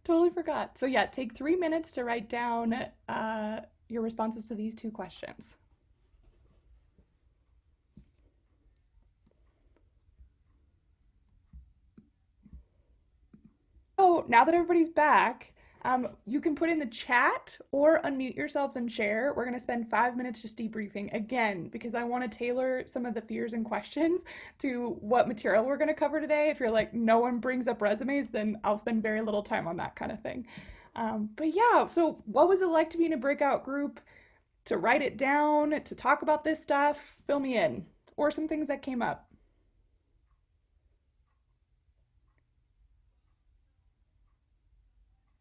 Totally forgot. So yeah, take 3 minutes to write down your responses to these two questions. Oh, now that everybody's back, you can put in the chat or unmute yourselves and share. We're going to spend 5 minutes just debriefing again because I want to tailor some of the fears and questions to what material we're going to cover today. If you're like, no one brings up resumes, then I'll spend very little time on that kind of thing. But yeah, so what was it like to be in a breakout group, to write it down, to talk about this stuff? Fill me in, or some things that came up.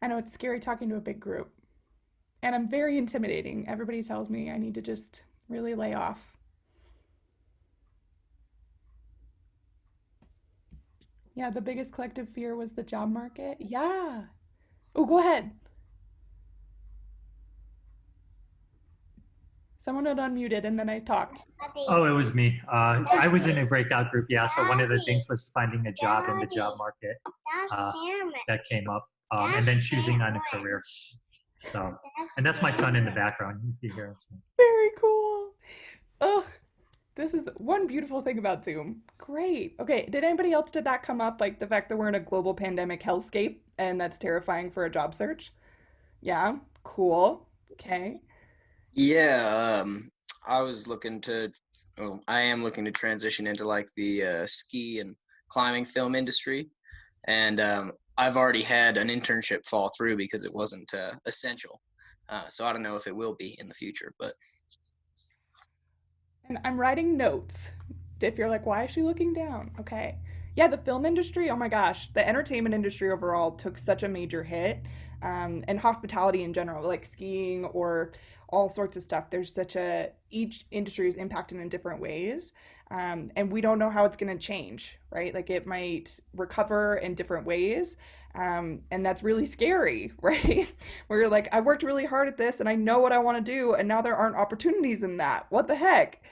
I know it's scary talking to a big group. And I'm very intimidating. Everybody tells me I need to just really lay off. Yeah, the biggest collective fear was the job market. Yeah. Oh, go ahead. Someone had unmuted and then I talked. Oh, it was me. I was in a breakout group, yeah. So one of the things was finding a job in the job market uh, that came up, and then choosing on a career. So, and that's my son in the background, if you hear him. Very cool. Ugh, this is one beautiful thing about Zoom. Great. Okay, did anybody else did that come up? Like the fact that we're in a global pandemic hellscape and that's terrifying for a job search? Yeah, cool. Okay. Yeah, I was looking to, well, I am looking to transition into like the ski and climbing film industry, and I've already had an internship fall through because it wasn't essential. So I don't know if it will be in the future, but And I'm writing notes. If you're like, why is she looking down? Okay. Yeah, the film industry, oh my gosh, the entertainment industry overall took such a major hit. And hospitality in general, like skiing or all sorts of stuff. There's such a, each industry is impacted in different ways. And we don't know how it's going to change, right? Like it might recover in different ways. And that's really scary, right? Where you're like, I worked really hard at this and I know what I want to do, and now there aren't opportunities in that. What the heck?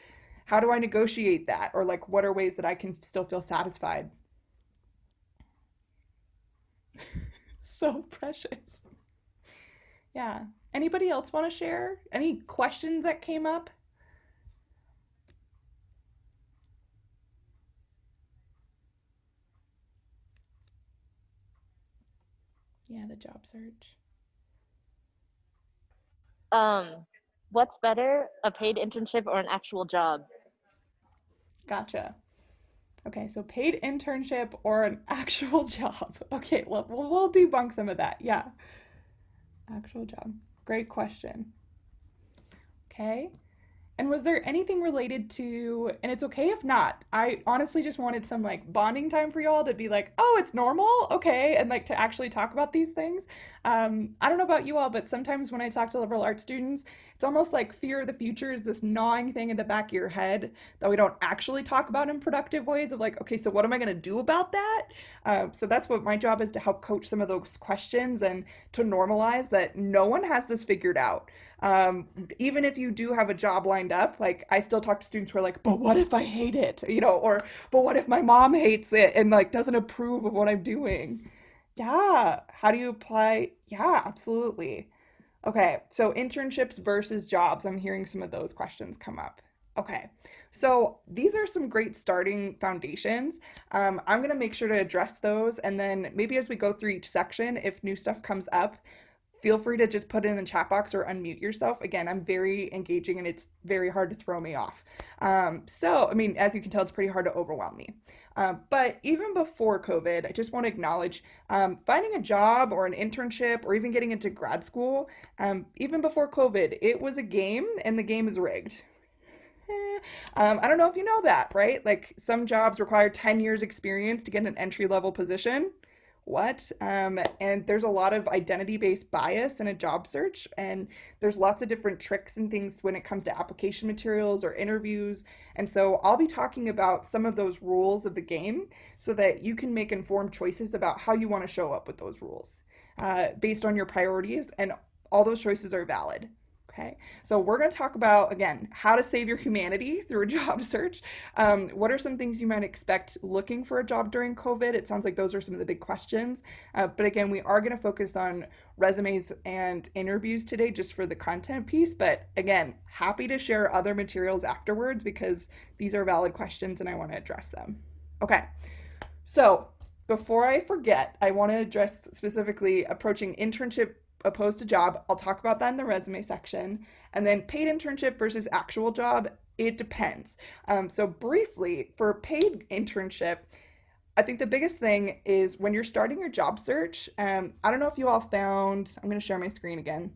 How do I negotiate that? Or like, what are ways that I can still feel satisfied? So precious. Yeah. Anybody else want to share? Any questions that came up? Yeah, the job search. Um, what's better, a paid internship or an actual job? Gotcha. Okay, so paid internship or an actual job. Okay, well, we'll debunk some of that. Yeah, actual job. Great question. Okay. And was there anything related to, and it's okay if not, I honestly just wanted some like bonding time for y'all to be like, oh, it's normal, okay, and like to actually talk about these things. I don't know about you all, but sometimes when I talk to liberal arts students, it's almost like fear of the future is this gnawing thing in the back of your head that we don't actually talk about in productive ways of like, okay, so what am I going to do about that? So that's what my job is, to help coach some of those questions and to normalize that no one has this figured out. um, Even if you do have a job lined up, like I still talk to students who are like, but what if I hate it, or but what if my mom hates it and like doesn't approve of what I'm doing? Yeah, how do you apply? Yeah, absolutely. Okay, so internships versus jobs, I'm hearing some of those questions come up. Okay, so these are some great starting foundations. I'm gonna make sure to address those, and then maybe as we go through each section, if new stuff comes up, feel free to just put it in the chat box or unmute yourself. Again, I'm very engaging and it's very hard to throw me off. So, I mean, as you can tell, it's pretty hard to overwhelm me. But even before COVID, I just want to acknowledge finding a job or an internship or even getting into grad school, even before COVID, it was a game and the game is rigged. I don't know if you know that, right? Like some jobs require 10 years experience to get an entry level position. What? And there's a lot of identity based bias in a job search, and there's lots of different tricks and things when it comes to application materials or interviews. And so I'll be talking about some of those rules of the game so that you can make informed choices about how you want to show up with those rules based on your priorities, and all those choices are valid. Okay, so we're going to talk about, again, how to save your humanity through a job search. What are some things you might expect looking for a job during COVID? It sounds like those are some of the big questions. But again, we are going to focus on resumes and interviews today just for the content piece. But again, happy to share other materials afterwards because these are valid questions and I want to address them. Okay, so before I forget, I want to address specifically approaching internship opposed to job. I'll talk about that in the resume section. And then paid internship versus actual job, it depends. So briefly, for paid internship, I think the biggest thing is when you're starting your job search, I don't know if you all found, I'm going to share my screen again.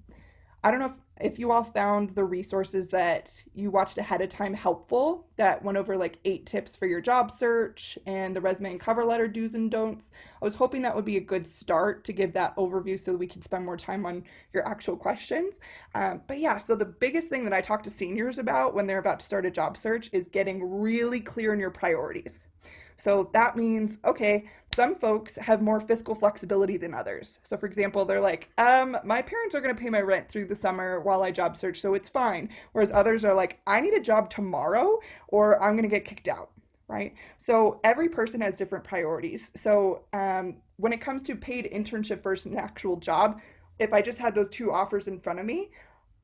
I don't know if you all found the resources that you watched ahead of time helpful that went over like 8 tips for your job search and the resume and cover letter do's and don'ts. I was hoping that would be a good start to give that overview so we could spend more time on your actual questions. But yeah, so the biggest thing that I talk to seniors about when they're about to start a job search is getting really clear on your priorities. So that means, okay, some folks have more fiscal flexibility than others. So for example, they're like, my parents are going to pay my rent through the summer while I job search, so it's fine. Whereas others are like, I need a job tomorrow or I'm going to get kicked out, right? So every person has different priorities. So when it comes to paid internship versus an actual job, if I just had those 2 offers in front of me,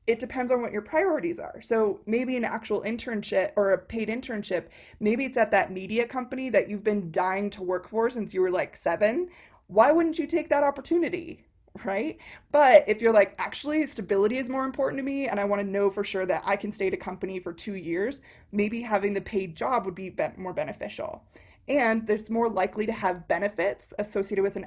it depends on what your priorities are. So maybe an actual internship or a paid internship, maybe it's at that media company that you've been dying to work for since you were like 7. Why wouldn't you take that opportunity? Right? But if you're like, actually, stability is more important to me and I want to know for sure that I can stay at a company for 2 years, maybe having the paid job would be more beneficial. And it's more likely to have benefits associated with an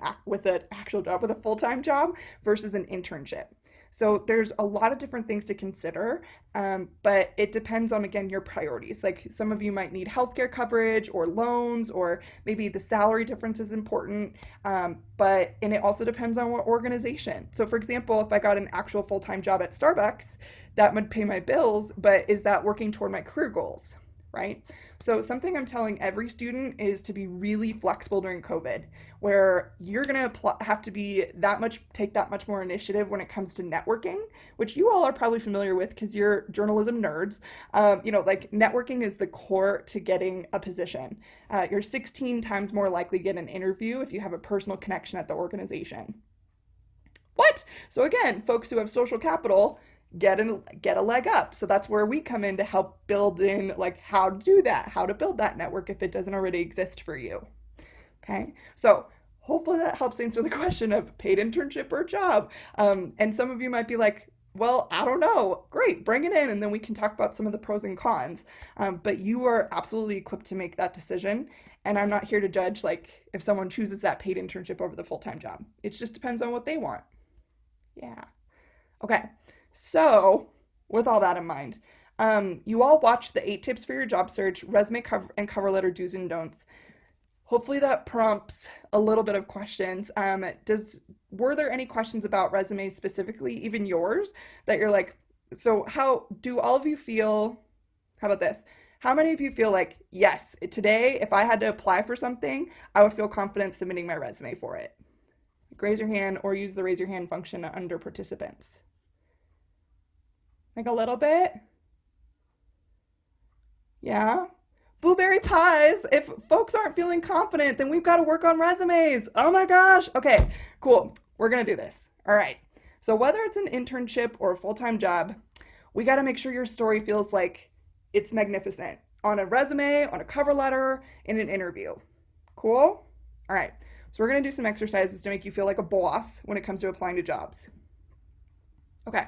actual job, with a full-time job versus an internship. So there's a lot of different things to consider, but it depends on, again, your priorities. Like some of you might need healthcare coverage or loans, or maybe the salary difference is important, and it also depends on what organization. So for example, if I got an actual full-time job at Starbucks, that would pay my bills, but is that working toward my career goals, right? So something I'm telling every student is to be really flexible during COVID, where you're gonna have to take that much more initiative when it comes to networking, which you all are probably familiar with because you're journalism nerds. Like networking is the core to getting a position. You're 16 times more likely to get an interview if you have a personal connection at the organization. What? So again, folks who have social capital get a leg up. So that's where we come in to help build in like how to do that, how to build that network if it doesn't already exist for you. Okay, so hopefully that helps answer the question of paid internship or job. And some of you might be like, well, I don't know. Great, bring it in, and then we can talk about some of the pros and cons. But you are absolutely equipped to make that decision. And I'm not here to judge like if someone chooses that paid internship over the full-time job. It just depends on what they want. Yeah. Okay. So, with all that in mind, you all watched the 8 tips for your job search, resume and cover letter do's and don'ts. Hopefully that prompts a little bit of questions. Were there any questions about resumes specifically, even yours, that you're like, so how do all of you feel? How about this? How many of you feel like, yes, today, if I had to apply for something, I would feel confident submitting my resume for it? Raise your hand or use the raise your hand function under participants. Like a little bit? Yeah? Blueberry pies. If folks aren't feeling confident, then we've got to work on resumes. Oh my gosh. Okay, cool. We're going to do this. All right. So whether it's an internship or a full-time job, we got to make sure your story feels like it's magnificent on a resume, on a cover letter, in an interview. Cool? All right. So we're going to do some exercises to make you feel like a boss when it comes to applying to jobs. Okay.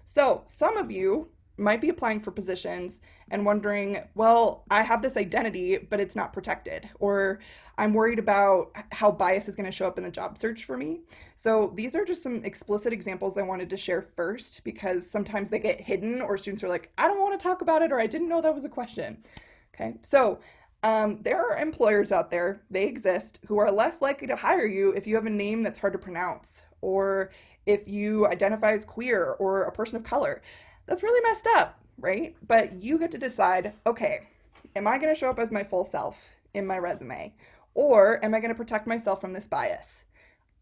So some of you might be applying for positions and wondering, well, I have this identity, but it's not protected, or I'm worried about how bias is going to show up in the job search for me. So these are just some explicit examples I wanted to share first because sometimes they get hidden or students are like, I don't want to talk about it, or I didn't know that was a question. Okay, so there are employers out there, they exist, who are less likely to hire you if you have a name that's hard to pronounce, or if you identify as queer or a person of color. That's really messed up, right? But you get to decide, okay, am I going to show up as my full self in my resume? Or am I going to protect myself from this bias?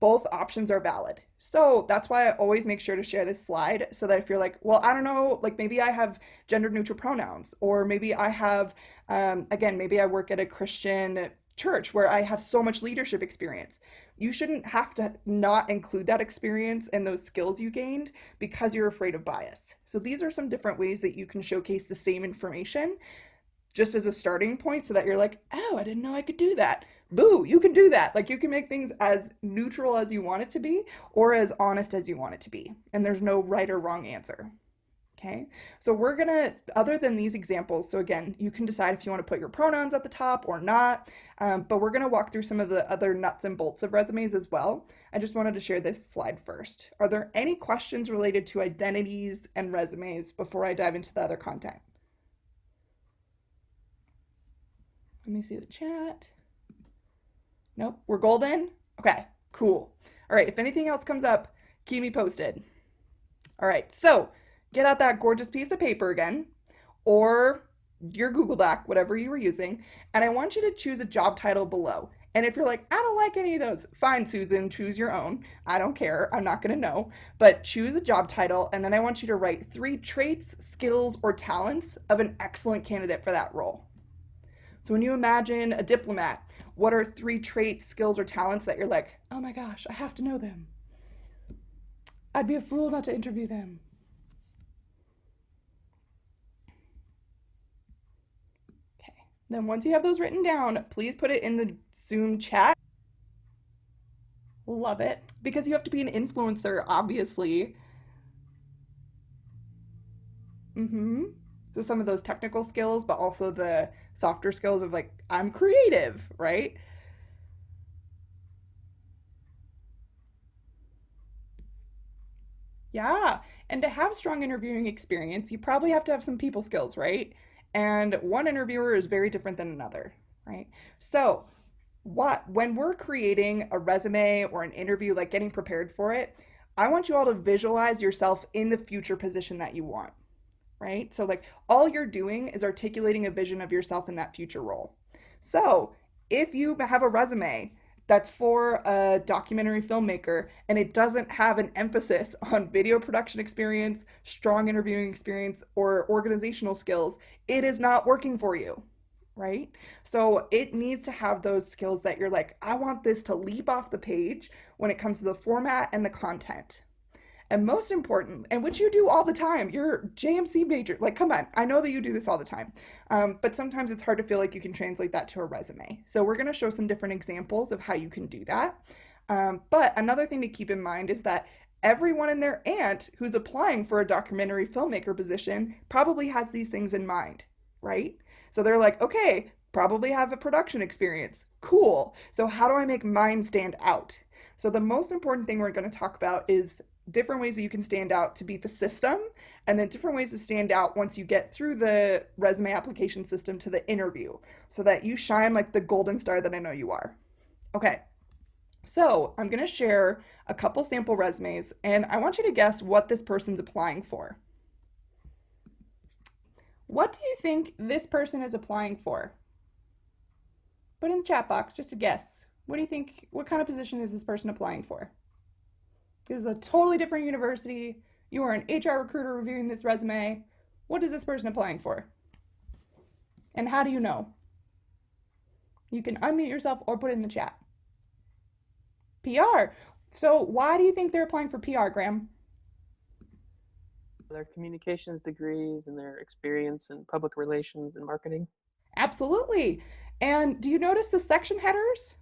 both options are valid. So that's why I always make sure to share this slide so that if you're like, well, I don't know, like maybe I have gender neutral pronouns, or maybe I have, again, maybe I work at a Christian church where I have so much leadership experience. You shouldn't have to not include that experience and those skills you gained because you're afraid of bias. So these are some different ways that you can showcase the same information just as a starting point so that you're like, oh, I didn't know I could do that. Boo, you can do that. Like you can make things as neutral as you want it to be or as honest as you want it to be. And there's no right or wrong answer. Okay, so we're gonna, other than these examples, so again, you can decide if you want to put your pronouns at the top or not, but we're gonna walk through some of the other nuts and bolts of resumes as well. I just wanted to share this slide first. Are there any questions related to identities and resumes before I dive into the other content? Let me see the chat. Nope, we're golden? Okay, cool. All right, if anything else comes up, keep me posted. All right, so get out that gorgeous piece of paper again, or your Google Doc, whatever you were using, and I want you to choose a job title below. And if you're like, I don't like any of those, fine, Susan, choose your own. I don't care, I'm not gonna know, but choose a job title, and then I want you to write 3 traits, skills, or talents of an excellent candidate for that role. So when you imagine a diplomat, what are 3 traits, skills, or talents that you're like, oh my gosh, I have to know them. I'd be a fool not to interview them. Okay, then once you have those written down, please put it in the Zoom chat. Love it. Because you have to be an influencer, obviously. So some of those technical skills, but also the softer skills of like, I'm creative, right? Yeah. And to have strong interviewing experience, you probably have to have some people skills, right? And one interviewer is very different than another, right? So, when we're creating a resume or an interview, like getting prepared for it, I want you all to visualize yourself in the future position that you want, right? So, like, all you're doing is articulating a vision of yourself in that future role. So, if you have a resume that's for a documentary filmmaker and it doesn't have an emphasis on video production experience, strong interviewing experience, or organizational skills, it is not working for you, right? So, it needs to have those skills that you're like, I want this to leap off the page when it comes to the format and the content. And most important, and which you do all the time, you're JMC major. Like, come on, I know that you do this all the time. But sometimes it's hard to feel like you can translate that to a resume. So we're going to show some different examples of how you can do that. But another thing to keep in mind is that everyone and their aunt who's applying for a documentary filmmaker position probably has these things in mind, right? So they're like, okay, probably have a production experience. Cool. So how do I make mine stand out? So the most important thing we're going to talk about is different ways that you can stand out to beat the system, and then different ways to stand out once you get through the resume application system to the interview so that you shine like the golden star that I know you are. Okay, so I'm going to share a couple sample resumes, and I want you to guess what this person's applying for. What do you think this person is applying for? Put in the chat box just a guess. What do you think, what kind of position is this person applying for? This is a totally different university. You are an HR recruiter reviewing this resume. What is this person applying for? And how do you know? You can unmute yourself or put it in the chat. PR. So why do you think they're applying for PR, Graham? Their communications degrees and their experience in public relations and marketing. Absolutely. And do you notice the section headers?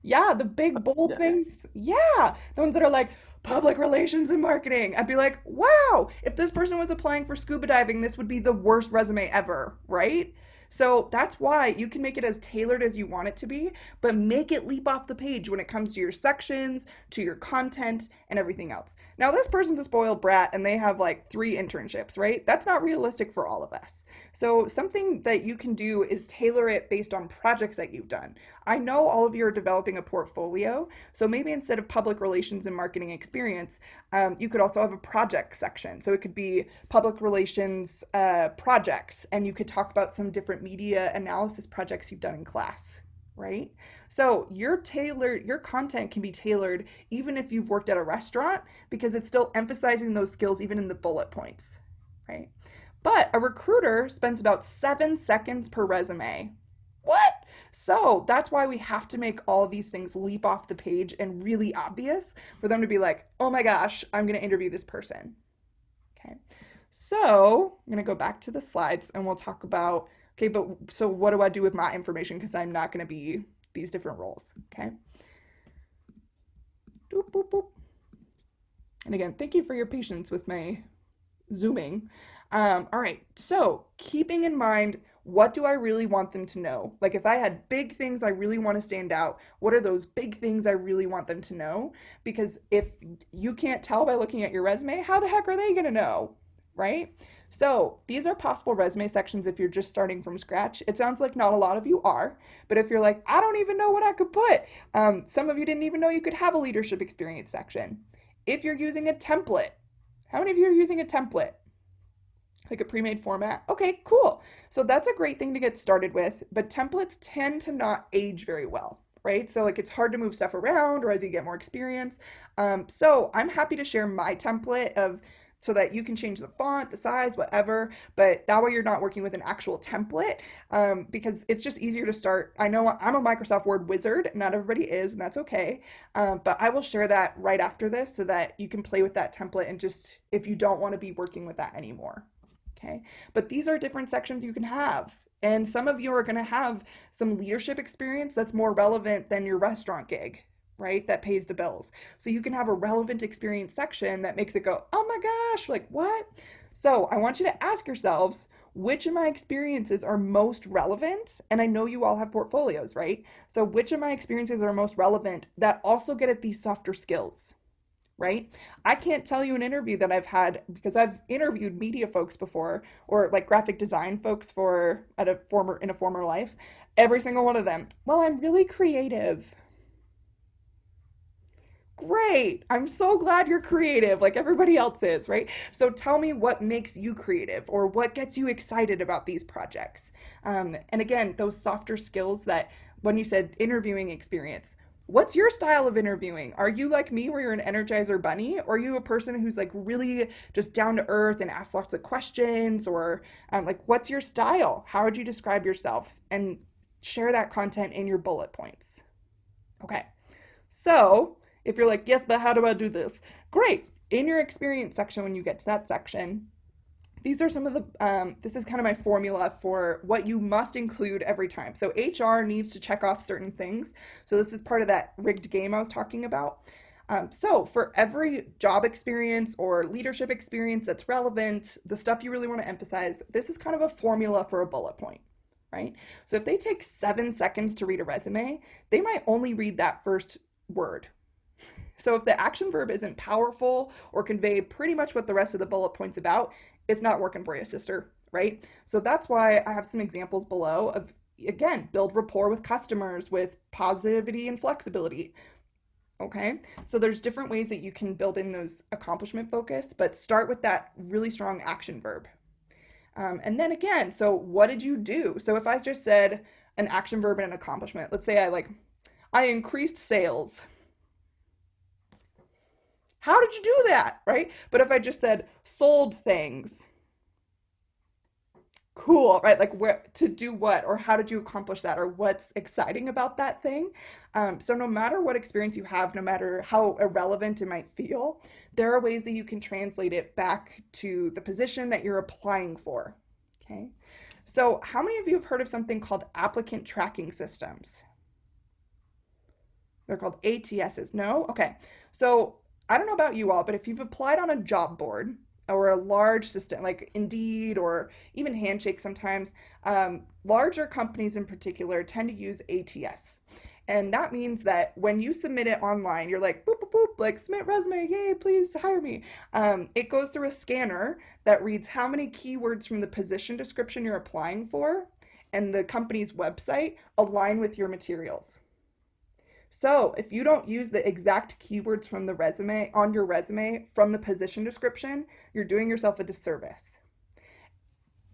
Yeah, the big bold things. Yeah, the ones that are like public relations and marketing. I'd be like, wow, if this person was applying for scuba diving, this would be the worst resume ever, right? So that's why you can make it as tailored as you want it to be, but make it leap off the page when it comes to your sections, to your content, and everything else. Now, this person's a spoiled brat and they have like 3 internships, right? That's not realistic for all of us. So something that you can do is tailor it based on projects that you've done. I know all of you are developing a portfolio, so maybe instead of public relations and marketing experience, you could also have a project section. So it could be public relations projects, and you could talk about some different media analysis projects you've done in class, right? So your content can be tailored even if you've worked at a restaurant because it's still emphasizing those skills even in the bullet points, right? But a recruiter spends about 7 seconds per resume. What? So that's why we have to make all of these things leap off the page and really obvious for them to be like, oh my gosh, I'm going to interview this person. Okay. So I'm going to go back to the slides and we'll talk about, okay, but so what do I do with my information? Because I'm not going to be these different roles. Okay. Boop, boop, boop. And again, thank you for your patience with my zooming. All right, so keeping in mind, what do I really want them to know? Like if I had big things I really want to stand out, what are those big things I really want them to know? Because if you can't tell by looking at your resume, how the heck are they going to know, right? So these are possible resume sections if you're just starting from scratch. It sounds like not a lot of you are, but if you're like, I don't even know what I could put, some of you didn't even know you could have a leadership experience section. If you're using a template, how many of you are using a template? Like a pre-made format? Okay, cool. So that's a great thing to get started with, but templates tend to not age very well, right? So like it's hard to move stuff around or as you get more experience. So I'm happy to share my template of so that you can change the font, the size, whatever, but that way you're not working with an actual template because it's just easier to start. I know I'm a Microsoft Word wizard, not everybody is, and that's okay, but I will share that right after this so that you can play with that template and just, if you don't want to be working with that anymore. Okay, but these are different sections you can have. And some of you are going to have some leadership experience that's more relevant than your restaurant gig, right? That pays the bills. So you can have a relevant experience section that makes it go, oh my gosh, like what? So I want you to ask yourselves, which of my experiences are most relevant? And I know you all have portfolios, right? So which of my experiences are most relevant that also get at these softer skills? Right? I can't tell you an interview that I've had because I've interviewed media folks before or like graphic design folks for in a former life. Every single one of them. Well, I'm really creative. Great. I'm so glad you're creative like everybody else is, right? So tell me what makes you creative or what gets you excited about these projects. And again, those softer skills that when you said interviewing experience, what's your style of interviewing? Are you like me where you're an Energizer bunny? Or are you a person who's like really just down to earth and asks lots of questions? Or like, what's your style? How would you describe yourself? And share that content in your bullet points. Okay. So if you're like, yes, but how do I do this? Great. In your experience section, when you get to that section, these are some of the, this is kind of my formula for what you must include every time. So HR needs to check off certain things. So this is part of that rigged game I was talking about. So for every job experience or leadership experience that's relevant, the stuff you really want to emphasize, this is kind of a formula for a bullet point, right? So if they take 7 seconds to read a resume, they might only read that first word. So if the action verb isn't powerful or convey pretty much what the rest of the bullet point's about, it's not working for you, sister, right? So that's why I have some examples below of, again, build rapport with customers with positivity and flexibility. Okay, so there's different ways that you can build in those accomplishment focus, but start with that really strong action verb. And then again, so what did you do? So if I just said an action verb and an accomplishment, let's say I increased sales. How did you do that, right? But if I just said sold things, cool, right? Like where to do what, or how did you accomplish that, or what's exciting about that thing? So no matter what experience you have, no matter how irrelevant it might feel, there are ways that you can translate it back to the position that you're applying for. Okay. So how many of you have heard of something called applicant tracking systems? They're called ATSs. No? Okay. So I don't know about you all, but if you've applied on a job board or a large system like Indeed or even Handshake sometimes, larger companies in particular tend to use ATS. And that means that when you submit it online, you're like, boop, boop, boop, like submit resume, yay, please hire me. It goes through a scanner that reads how many keywords from the position description you're applying for and the company's website align with your materials. So if you don't use the exact keywords from the resume on your resume from the position description, you're doing yourself a disservice.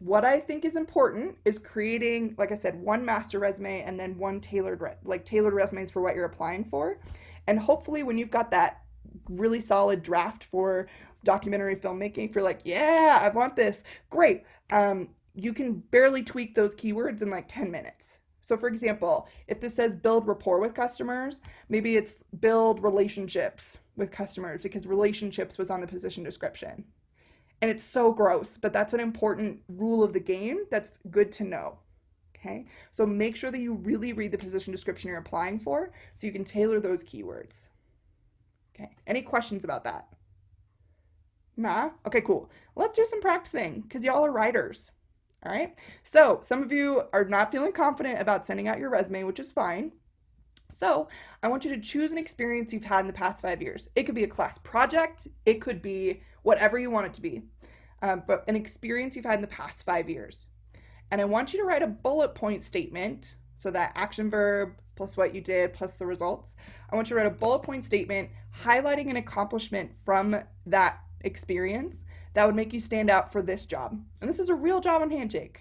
what I think is important is creating, like I said, one master resume and then one tailored resumes for what you're applying for. And hopefully when you've got that really solid draft for documentary filmmaking, if you're like, yeah, I want this, great. You can barely tweak those keywords in like 10 minutes. So for example, if this says build rapport with customers, maybe it's build relationships with customers because relationships was on the position description. And it's so gross, but that's an important rule of the game that's good to know. Okay, so make sure that you really read the position description you're applying for so you can tailor those keywords. Okay, any questions about that? Nah? Okay, cool. Let's do some practicing because y'all are writers. All right, so some of you are not feeling confident about sending out your resume, which is fine. So I want you to choose an experience you've had in the past 5 years. It could be a class project, it could be whatever you want it to be, but an experience you've had in the past 5 years. And I want you to write a bullet point statement. So that action verb plus what you did plus the results. I want you to write a bullet point statement highlighting an accomplishment from that experience that would make you stand out for this job. And this is a real job on Handshake.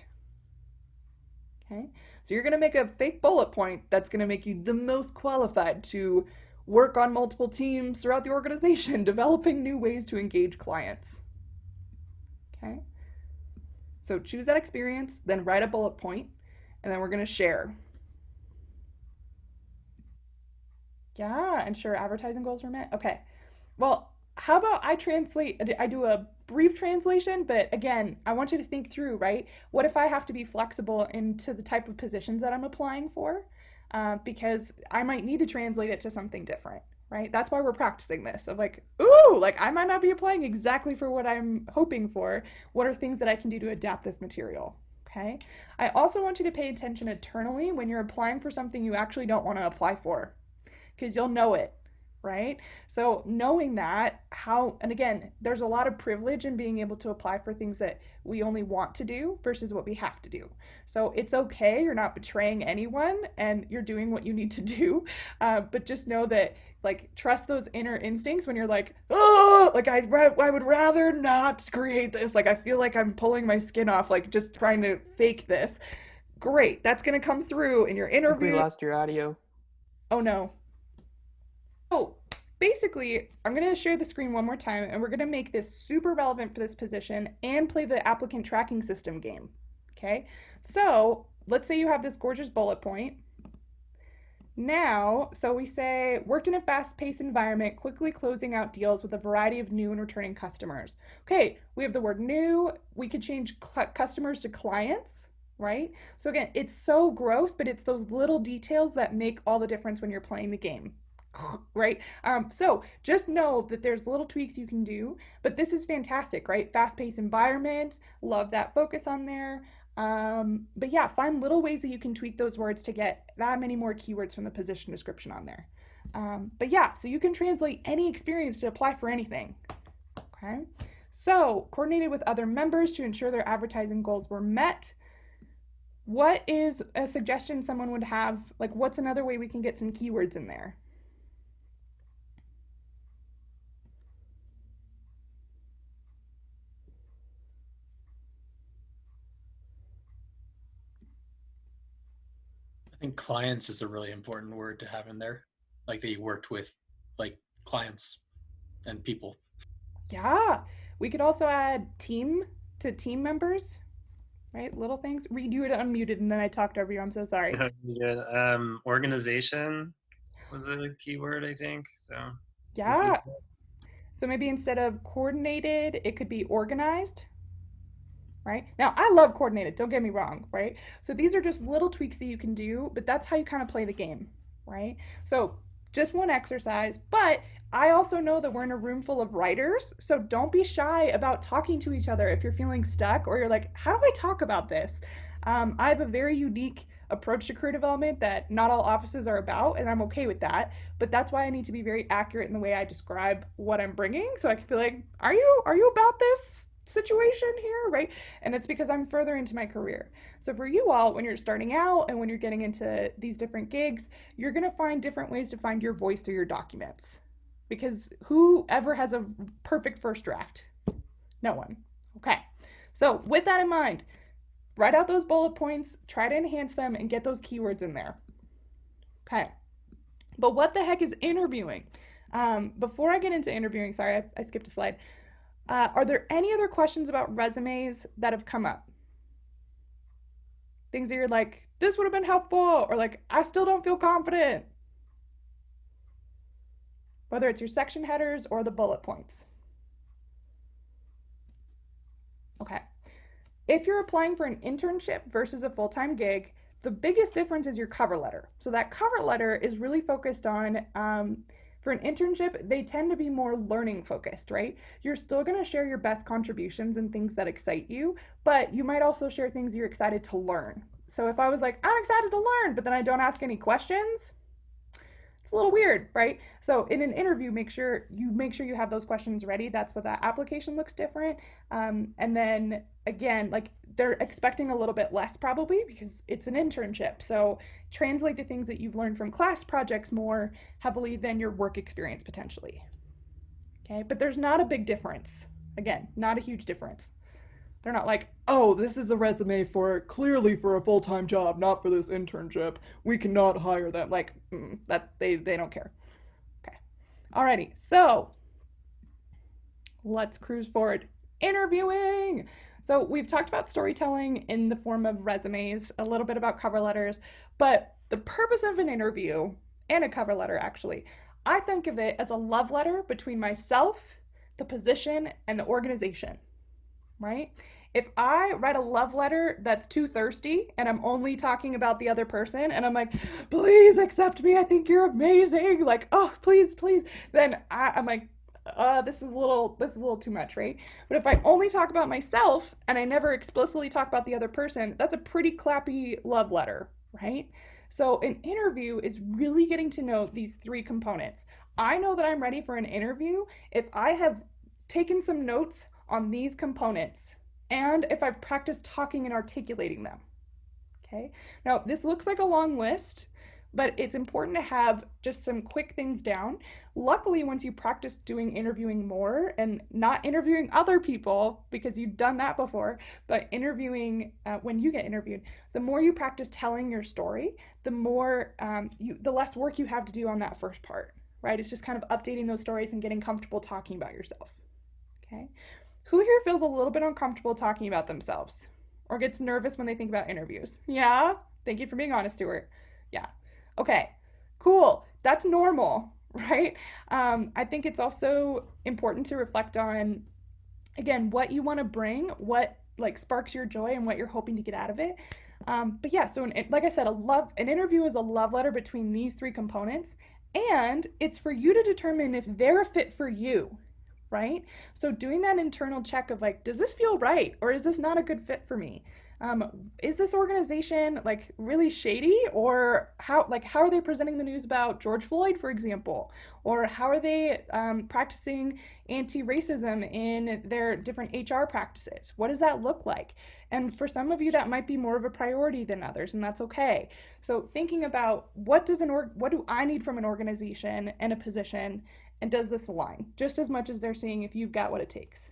Okay, so you're going to make a fake bullet point that's going to make you the most qualified to work on multiple teams throughout the organization, developing new ways to engage clients. Okay, so choose that experience, then write a bullet point, and then we're going to share. Yeah, ensure advertising goals were met. Okay, well, how about I do a brief translation, but again, I want you to think through, right? What if I have to be flexible into the type of positions that I'm applying for? Because I might need to translate it to something different, right? That's why we're practicing this of like, ooh, like I might not be applying exactly for what I'm hoping for. What are things that I can do to adapt this material? Okay. I also want you to pay attention internally when you're applying for something you actually don't want to apply for, because you'll know it, right? So knowing that, and again, there's a lot of privilege in being able to apply for things that we only want to do versus what we have to do. So it's okay, you're not betraying anyone and you're doing what you need to do, but just know that, like, trust those inner instincts when you're like, oh, like I would rather not create this. Like I feel like I'm pulling my skin off, like just trying to fake this. Great, that's gonna come through in your interview. We lost your audio. Oh no. So basically, I'm going to share the screen one more time, and we're going to make this super relevant for this position and play the applicant tracking system game. Okay, so let's say you have this gorgeous bullet point. Now, so we say, worked in a fast-paced environment, quickly closing out deals with a variety of new and returning customers. Okay, we have the word new. We could change customers to clients, right? So again, it's so gross, but it's those little details that make all the difference when you're playing the game. Right? So just know that there's little tweaks you can do, but this is fantastic, right? Fast-paced environment, love that focus on there. But yeah, find little ways that you can tweak those words to get that many more keywords from the position description on there. But yeah, so you can translate any experience to apply for anything. Okay? So, coordinated with other members to ensure their advertising goals were met. What is a suggestion someone would have? Like, what's another way we can get some keywords in there? I think clients is a really important word to have in there, like that you worked with like clients and people. Yeah, we could also add team to team members, right? Little things. Reed, you had unmuted and then I talked over you. I'm so sorry. Good. Organization was a keyword, I think. So yeah. So maybe instead of coordinated, it could be organized. Right? Now, I love coordinated, don't get me wrong, right? So these are just little tweaks that you can do, but that's how you kind of play the game, right? So just one exercise, but I also know that we're in a room full of writers, so don't be shy about talking to each other if you're feeling stuck or you're like, how do I talk about this? I have a very unique approach to career development that not all offices are about, and I'm okay with that, but that's why I need to be very accurate in the way I describe what I'm bringing, so I can feel like, are you about this situation here, right? And it's because I'm further into my career. So for you all, when you're starting out and when you're getting into these different gigs, you're going to find different ways to find your voice through your documents, because whoever has a perfect first draft? No one. Okay. So with that in mind, write out those bullet points, try to enhance them, and get those keywords in there. Okay. But what the heck is interviewing? Before I get into interviewing, sorry, I skipped a slide. Are there any other questions about resumes that have come up? Things that you're like, this would have been helpful, or like, I still don't feel confident. Whether it's your section headers or the bullet points. Okay. If you're applying for an internship versus a full-time gig, the biggest difference is your cover letter. So that cover letter is really focused on, for an internship, they tend to be more learning focused, right? You're still going to share your best contributions and things that excite you, but you might also share things you're excited to learn. So if I was like, I'm excited to learn, but then I don't ask any questions, it's a little weird, right? So in an interview, make sure you have those questions ready. That's what that application looks different. And then again, like they're expecting a little bit less probably because it's an internship. So translate the things that you've learned from class projects more heavily than your work experience potentially. Okay, but there's not a big difference. Again, not a huge difference. They're not like, oh, this is a resume clearly for a full-time job, not for this internship. We cannot hire them. Like, that they don't care. Okay. Alrighty, so let's cruise forward. Interviewing. So we've talked about storytelling in the form of resumes, a little bit about cover letters, but the purpose of an interview and a cover letter, actually, I think of it as a love letter between myself, the position, and the organization, right? If I write a love letter that's too thirsty and I'm only talking about the other person and I'm like, please accept me, I think you're amazing, like, oh, please, then I'm like, this is a little too much, right? But if I only talk about myself and I never explicitly talk about the other person, that's a pretty clappy love letter, right? So an interview is really getting to know these three components. I know that I'm ready for an interview if I have taken some notes on these components and if I've practiced talking and articulating them. Okay, now this looks like a long list, but it's important to have just some quick things down. Luckily, once you practice doing interviewing more and not interviewing other people because you've done that before, but interviewing when you get interviewed, the more you practice telling your story, the more the less work you have to do on that first part, right? It's just kind of updating those stories and getting comfortable talking about yourself. Okay, who here feels a little bit uncomfortable talking about themselves or gets nervous when they think about interviews? Yeah, thank you for being honest, Stuart. Yeah. Okay, cool. That's normal, right? I think it's also important to reflect on, again, what you want to bring, what like sparks your joy and what you're hoping to get out of it. But yeah, so like I said, an interview is a love letter between these three components, and it's for you to determine if they're a fit for you, right? So doing that internal check of like, does this feel right? Or is this not a good fit for me? Is this organization like really shady, or how are they presenting the news about George Floyd, for example? Or how are they practicing anti-racism in their different HR practices? What does that look like? And for some of you, that might be more of a priority than others, and that's okay. So thinking about what do I need from an organization and a position, and does this align? Just as much as they're seeing if you've got what it takes.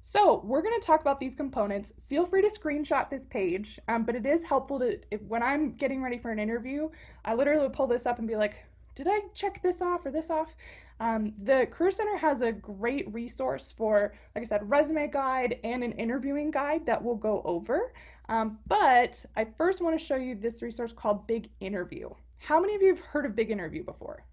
So we're going to talk about these components. Feel free to screenshot this page, but it is helpful when I'm getting ready for an interview, I literally pull this up and be like, did I check this off or this off? The Career Center has a great resource for, like I said, resume guide and an interviewing guide that we'll go over. But I first want to show you this resource called Big Interview. How many of you have heard of Big Interview before?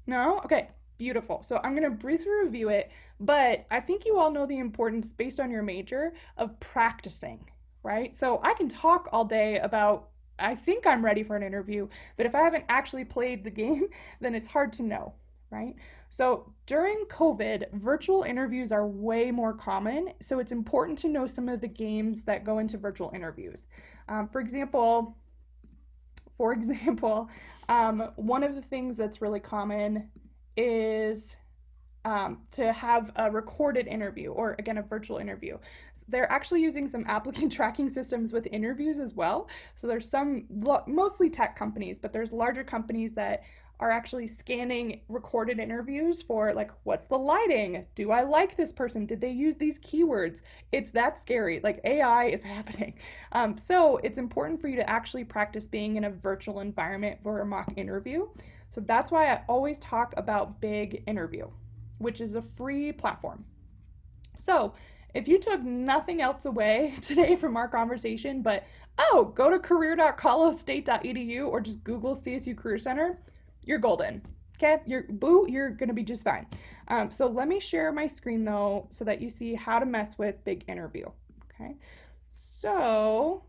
No? Okay. Beautiful. So I'm going to briefly review it, but I think you all know the importance based on your major of practicing, right? So I can talk all day about, I think I'm ready for an interview, but if I haven't actually played the game, then it's hard to know, right? So during COVID, virtual interviews are way more common. So it's important to know some of the games that go into virtual interviews. For example, one of the things that's really common is to have a recorded interview, or again, a virtual interview. So they're actually using some applicant tracking systems with interviews as well. So there's some, mostly tech companies, but there's larger companies that are actually scanning recorded interviews for like, what's the lighting? Do I like this person? Did they use these keywords? It's that scary. Like AI is happening. So it's important for you to actually practice being in a virtual environment for a mock interview. So that's why I always talk about Big Interview, which is a free platform. So if you took nothing else away today from our conversation, but go to career.colosstate.edu or just Google CSU Career Center, you're golden. Okay, you're gonna be just fine. So let me share my screen though, so that you see how to mess with Big Interview. Okay, so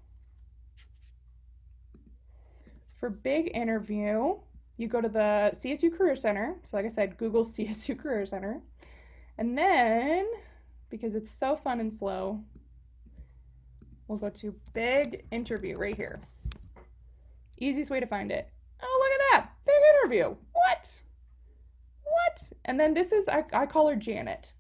for Big Interview, you go to the CSU Career Center. So like I said, Google CSU Career Center, and then because it's so fun and slow, we'll go to Big Interview right here. Easiest way to find it. Oh, look at that. Big Interview. What? And then this is, I call her Janet.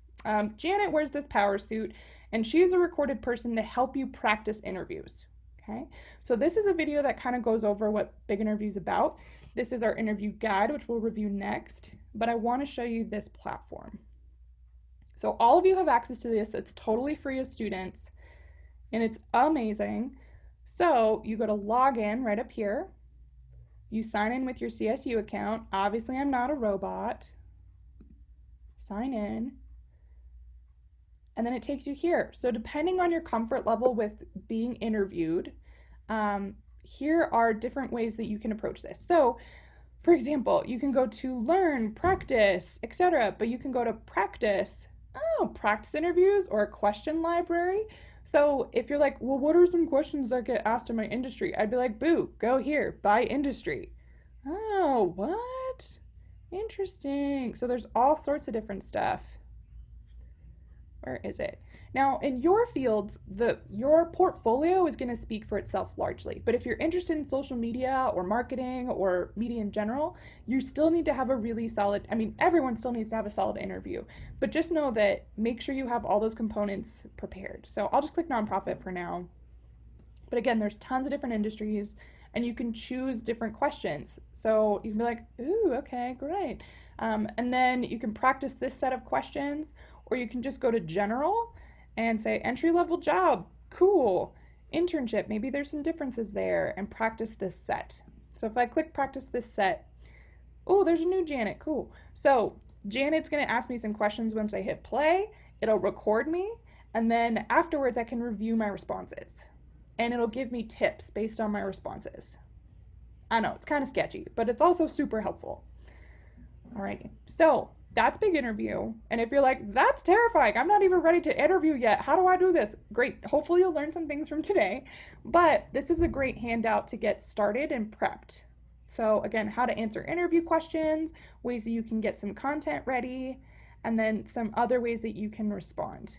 Janet wears this power suit, and she's a recorded person to help you practice interviews. Okay, so this is a video that kind of goes over what Big Interview is about. This is our interview guide, which we'll review next, but I want to show you this platform. So all of you have access to this. It's totally free as students, and it's amazing. So you go to login right up here. You sign in with your CSU account. Obviously, I'm not a robot. Sign in. And then it takes you here. So depending on your comfort level with being interviewed, here are different ways that you can approach this. So for example, you can go to learn, practice, etc. But you can go to practice, practice interviews or a question library. So if you're like, well, what are some questions that get asked in my industry? I'd be like, boo, go here, by industry. Oh, what? Interesting. So there's all sorts of different stuff. Where is it? Now, in your fields, your portfolio is going to speak for itself largely. But if you're interested in social media or marketing or media in general, you still need to have a really solid, everyone still needs to have a solid interview. But just know that make sure you have all those components prepared. So I'll just click nonprofit for now. But again, there's tons of different industries, and you can choose different questions. So you can be like, ooh, okay, great. And then you can practice this set of questions, or you can just go to general and say entry-level job, cool. Internship, maybe there's some differences there, and practice this set. So if I click practice this set, oh, there's a new Janet, cool. So Janet's gonna ask me some questions once I hit play, it'll record me, and then afterwards I can review my responses. And it'll give me tips based on my responses. I know, it's kind of sketchy, but it's also super helpful. Alrighty, so that's Big Interview. And if you're like, that's terrifying, I'm not even ready to interview yet, how do I do this? Great, hopefully you'll learn some things from today, but this is a great handout to get started and prepped. So again, how to answer interview questions, ways that you can get some content ready, and then some other ways that you can respond,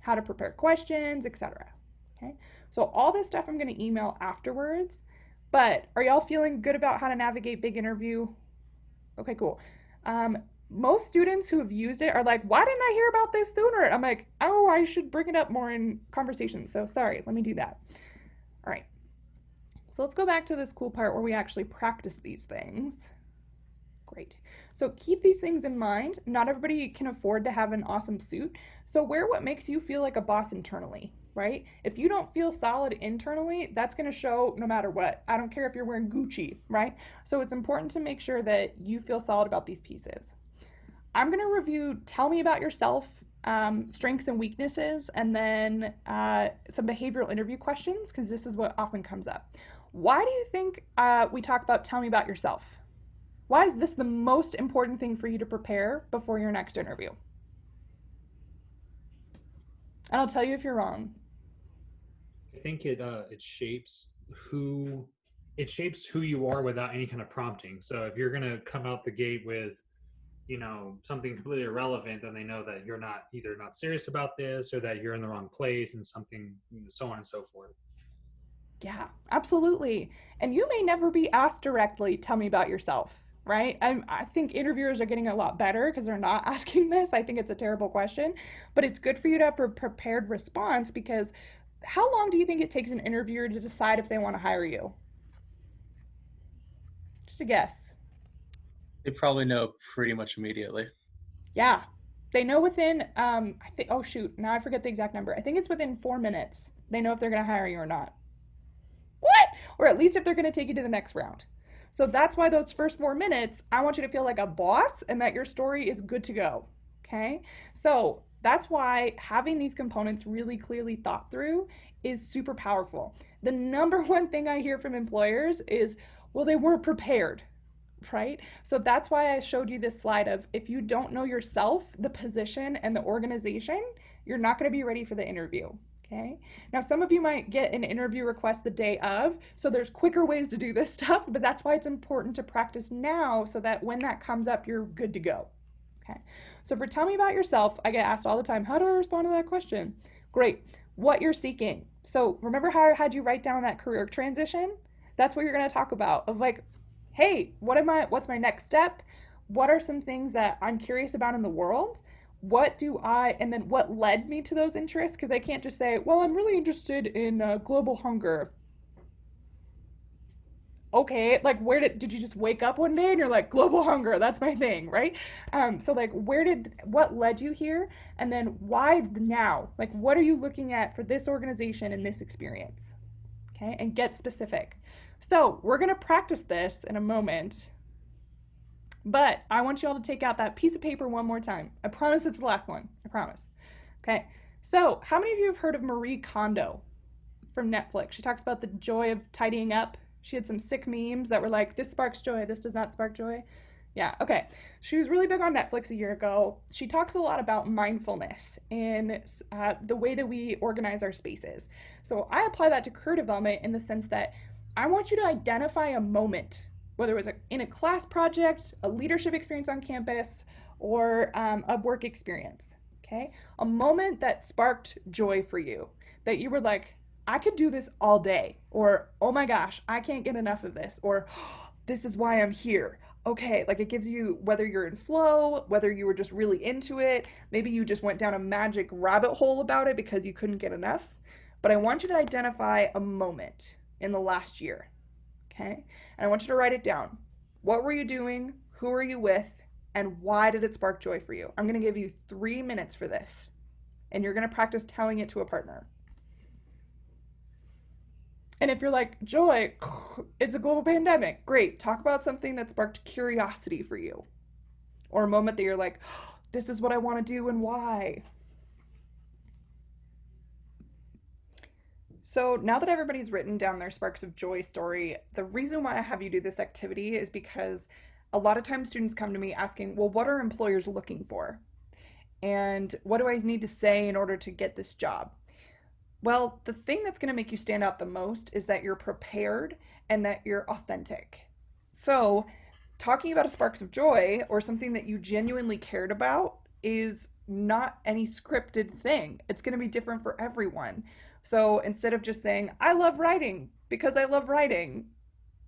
how to prepare questions, etc. Okay, so all this stuff I'm going to email afterwards, but are y'all feeling good about how to navigate Big Interview? Okay, cool. Most students who have used it are like, why didn't I hear about this sooner? I'm like, oh, I should bring it up more in conversation. So sorry, let me do that. All right. So let's go back to this cool part where we actually practice these things. Great. So keep these things in mind. Not everybody can afford to have an awesome suit. So wear what makes you feel like a boss internally, right? If you don't feel solid internally, that's going to show no matter what. I don't care if you're wearing Gucci, right? So it's important to make sure that you feel solid about these pieces. I'm going to review tell me about yourself, strengths and weaknesses, and then some behavioral interview questions, because this is what often comes up. Why do you think we talk about tell me about yourself? Why is this the most important thing for you to prepare before your next interview? And I'll tell you if you're wrong. I think it shapes who you are without any kind of prompting. So if you're gonna come out the gate with, something completely irrelevant, then they know that you're either not serious about this or that you're in the wrong place and something, so on and so forth. Yeah, absolutely. And you may never be asked directly, tell me about yourself, right? I think interviewers are getting a lot better because they're not asking this. I think it's a terrible question, but it's good for you to have a prepared response, because how long do you think it takes an interviewer to decide if they want to hire you? Just a guess. They probably know pretty much immediately. Yeah. They know within, I think, oh shoot, now I forget the exact number. I think it's within 4 minutes. They know if they're going to hire you or not. What? Or at least if they're going to take you to the next round. So that's why those first 4 minutes, I want you to feel like a boss and that your story is good to go. Okay? So that's why having these components really clearly thought through is super powerful. The number one thing I hear from employers is, well, they weren't prepared, right? So that's why I showed you this slide of if you don't know yourself, the position, and the organization, you're not going to be ready for the interview. Okay. Now, some of you might get an interview request the day of, so there's quicker ways to do this stuff, but that's why it's important to practice now so that when that comes up, you're good to go. Okay. So for tell me about yourself, I get asked all the time, how do I respond to that question? Great. What you're seeking. So remember how I had you write down that career transition? That's what you're going to talk about of like, hey, what's my next step? What are some things that I'm curious about in the world? And then what led me to those interests? Because I can't just say, well, I'm really interested in global hunger. Okay, like did you just wake up one day and you're like, global hunger, that's my thing, right? So like what led you here? And then why now? Like what are you looking at for this organization and this experience? Okay, and get specific. So we're gonna practice this in a moment. But I want you all to take out that piece of paper one more time. I promise it's the last one. I promise. Okay. So, how many of you have heard of Marie Kondo from Netflix? She talks about the joy of tidying up. She had some sick memes that were like, this sparks joy, this does not spark joy. Yeah, okay. She was really big on Netflix a year ago. She talks a lot about mindfulness and the way that we organize our spaces. So, I apply that to career development in the sense that I want you to identify a moment, whether it was in a class project, a leadership experience on campus, or a work experience, okay? A moment that sparked joy for you, that you were like, I could do this all day, or oh my gosh, I can't get enough of this, or this is why I'm here. Okay, like it gives you, whether you're in flow, whether you were just really into it, maybe you just went down a magic rabbit hole about it because you couldn't get enough. But I want you to identify a moment in the last year, okay? And I want you to write it down. What were you doing? Who were you with? And why did it spark joy for you? I'm going to give you 3 minutes for this. And you're going to practice telling it to a partner. And if you're like, joy, it's a global pandemic. Great. Talk about something that sparked curiosity for you. Or a moment that you're like, this is what I want to do and why. So now that everybody's written down their sparks of joy story, the reason why I have you do this activity is because a lot of times students come to me asking, well, what are employers looking for? And what do I need to say in order to get this job? Well, the thing that's going to make you stand out the most is that you're prepared and that you're authentic. So talking about a sparks of joy or something that you genuinely cared about is not any scripted thing. It's going to be different for everyone. So instead of just saying, I love writing because I love writing,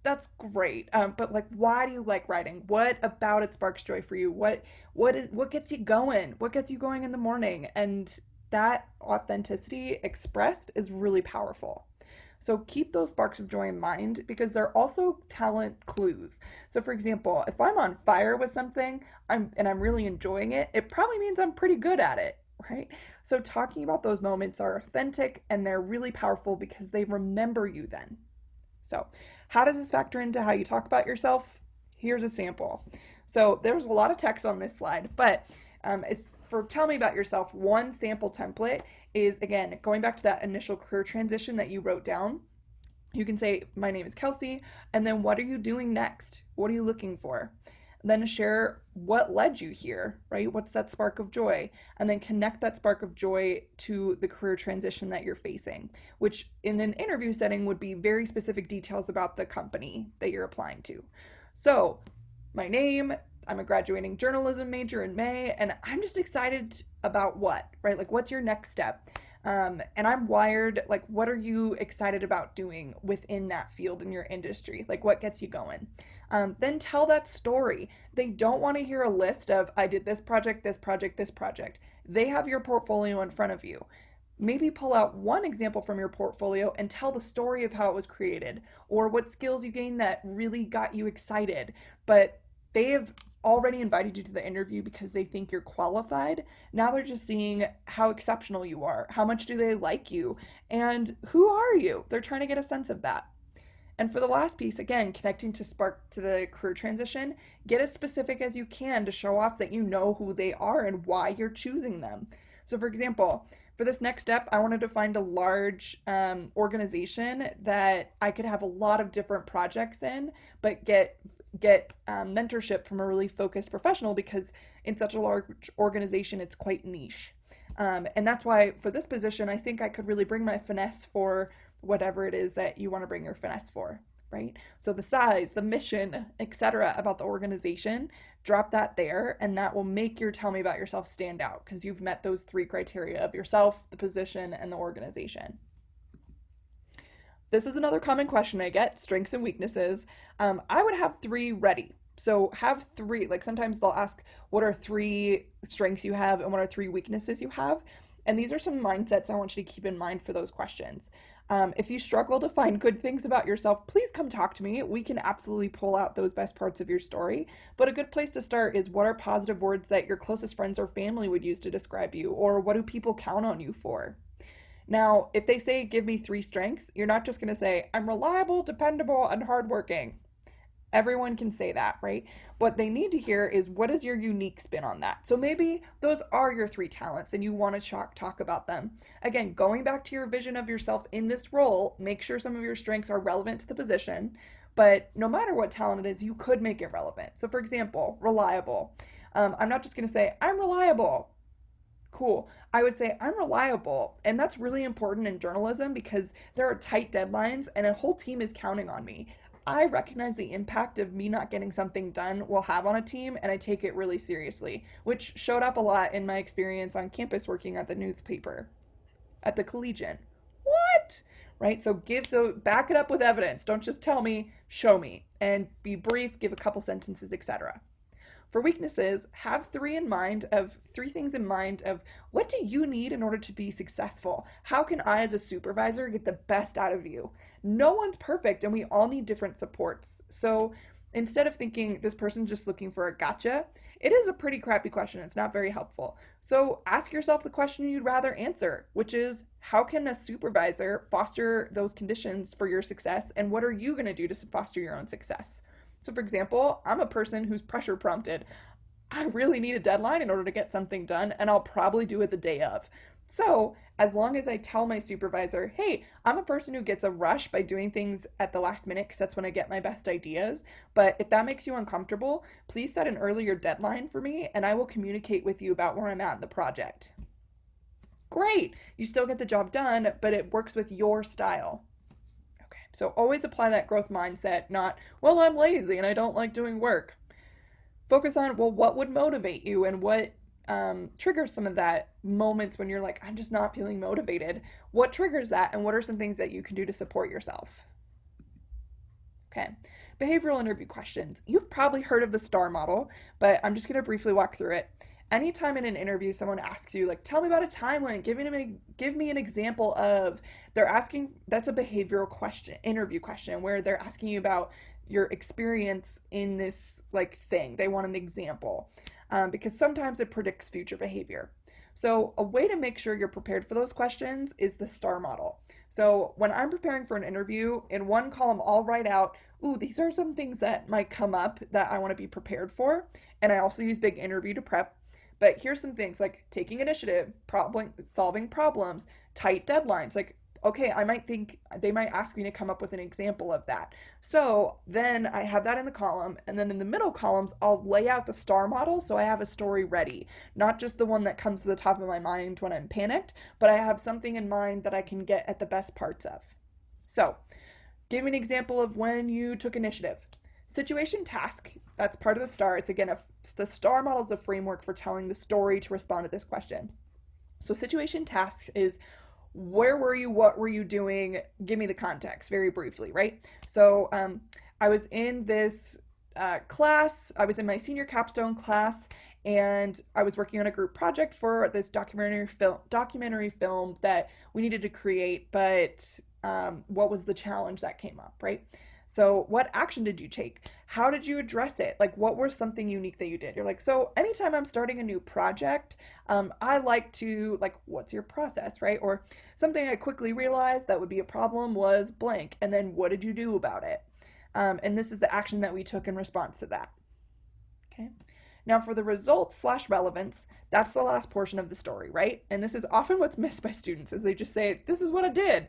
that's great. But like, why do you like writing? What about it sparks joy for you? What gets you going? What gets you going in the morning? And that authenticity expressed is really powerful. So keep those sparks of joy in mind because they're also talent clues. So for example, if I'm on fire with something I'm really enjoying it, it probably means I'm pretty good at it, right? So talking about those moments are authentic and they're really powerful because they remember you then. So how does this factor into how you talk about yourself? Here's a sample. So there's a lot of text on this slide, but it's for tell me about yourself. One sample template is, again, going back to that initial career transition that you wrote down. You can say, my name is Kelsey, and then what are you doing next? What are you looking for? Then share what led you here, right? What's that spark of joy? And then connect that spark of joy to the career transition that you're facing, which in an interview setting would be very specific details about the company that you're applying to. So my name, I'm a graduating journalism major in May, and I'm just excited about what, right? Like, what's your next step? And I'm wired, like, what are you excited about doing within that field in your industry? Like, what gets you going? Then tell that story. They don't want to hear a list of, I did this project, this project, this project. They have your portfolio in front of you. Maybe pull out one example from your portfolio and tell the story of how it was created or what skills you gained that really got you excited. But they have already invited you to the interview because they think you're qualified. Now they're just seeing how exceptional you are. How much do they like you? And who are you? They're trying to get a sense of that. And for the last piece, again, connecting to Spark to the career transition, get as specific as you can to show off that you know who they are and why you're choosing them. So, for example, for this next step, I wanted to find a large organization that I could have a lot of different projects in, but get mentorship from a really focused professional, because in such a large organization, it's quite niche. And that's why for this position, I think I could really bring my finesse for whatever it is that you want to bring your finesse for, right? So the size, the mission, etc. about the organization, drop that there, and that will make your tell me about yourself stand out because you've met those 3 criteria of yourself, the position, and the organization. This is another common question I get, strengths and weaknesses. I would have 3 ready. So have 3, like sometimes they'll ask, what are 3 strengths you have and what are 3 weaknesses you have? And these are some mindsets I want you to keep in mind for those questions. If you struggle to find good things about yourself, please come talk to me. We can absolutely pull out those best parts of your story. But a good place to start is, what are positive words that your closest friends or family would use to describe you? Or what do people count on you for? Now, if they say, give me 3 strengths, you're not just going to say, I'm reliable, dependable, and hardworking. Everyone can say that, right? What they need to hear is, what is your unique spin on that? So maybe those are your 3 talents and you want to talk about them. Again, going back to your vision of yourself in this role, make sure some of your strengths are relevant to the position, but no matter what talent it is, you could make it relevant. So for example, reliable. I'm not just going to say, I'm reliable. Cool. I would say I'm reliable. And that's really important in journalism because there are tight deadlines and a whole team is counting on me. I recognize the impact of me not getting something done will have on a team, and I take it really seriously, which showed up a lot in my experience on campus working at the newspaper, at the Collegian. What? Right? So back it up with evidence. Don't just tell me, show me, and be brief, give a couple sentences, etc. For weaknesses, have 3 things in mind of, what do you need in order to be successful? How can I as a supervisor get the best out of you? No one's perfect and we all need different supports. So instead of thinking this person's just looking for a gotcha, it is a pretty crappy question. It's not very helpful. So ask yourself the question you'd rather answer, which is, how can a supervisor foster those conditions for your success? And what are you going to do to foster your own success? So for example, I'm a person who's pressure prompted. I really need a deadline in order to get something done, and I'll probably do it the day of. So as long as I tell my supervisor, hey, I'm a person who gets a rush by doing things at the last minute because that's when I get my best ideas. But if that makes you uncomfortable, please set an earlier deadline for me and I will communicate with you about where I'm at in the project. Great. You still get the job done, but it works with your style. Okay. So always apply that growth mindset, not, well, I'm lazy and I don't like doing work. Focus on, well, what would motivate you and what triggers some of that moments when you're like, I'm just not feeling motivated. What triggers that, and what are some things that you can do to support yourself? Okay, behavioral interview questions. You've probably heard of the STAR model, but I'm just going to briefly walk through it. Anytime in an interview someone asks you, like, tell me about a time when, give me an example of, they're asking, that's a behavioral question, interview question, where they're asking you about your experience in this like thing. They want an example. Because sometimes it predicts future behavior. So a way to make sure you're prepared for those questions is the STAR model. So when I'm preparing for an interview, in one column, I'll write out, ooh, these are some things that might come up that I want to be prepared for. And I also use Big Interview to prep. But here's some things like taking initiative, solving problems, tight deadlines. Like, okay, I might think they might ask me to come up with an example of that. So then I have that in the column, and then in the middle columns, I'll lay out the STAR model so I have a story ready. Not just the one that comes to the top of my mind when I'm panicked, but I have something in mind that I can get at the best parts of. So give me an example of when you took initiative. Situation task, that's part of the STAR. It's again, the STAR model is a framework for telling the story to respond to this question. So situation tasks is, where were you? What were you doing? Give me the context very briefly, right? So I was in this class. I was in my senior capstone class, and I was working on a group project for this documentary film that we needed to create. But what was the challenge that came up, right? So what action did you take? How did you address it? Like, what was something unique that you did? You're like, so anytime I'm starting a new project, I like to, like, what's your process, right? Or something I quickly realized that would be a problem was blank. And then what did you do about it? And this is the action that we took in response to that. Okay. Now for the results / relevance, that's the last portion of the story, right? And this is often what's missed by students is they just say, this is what I did.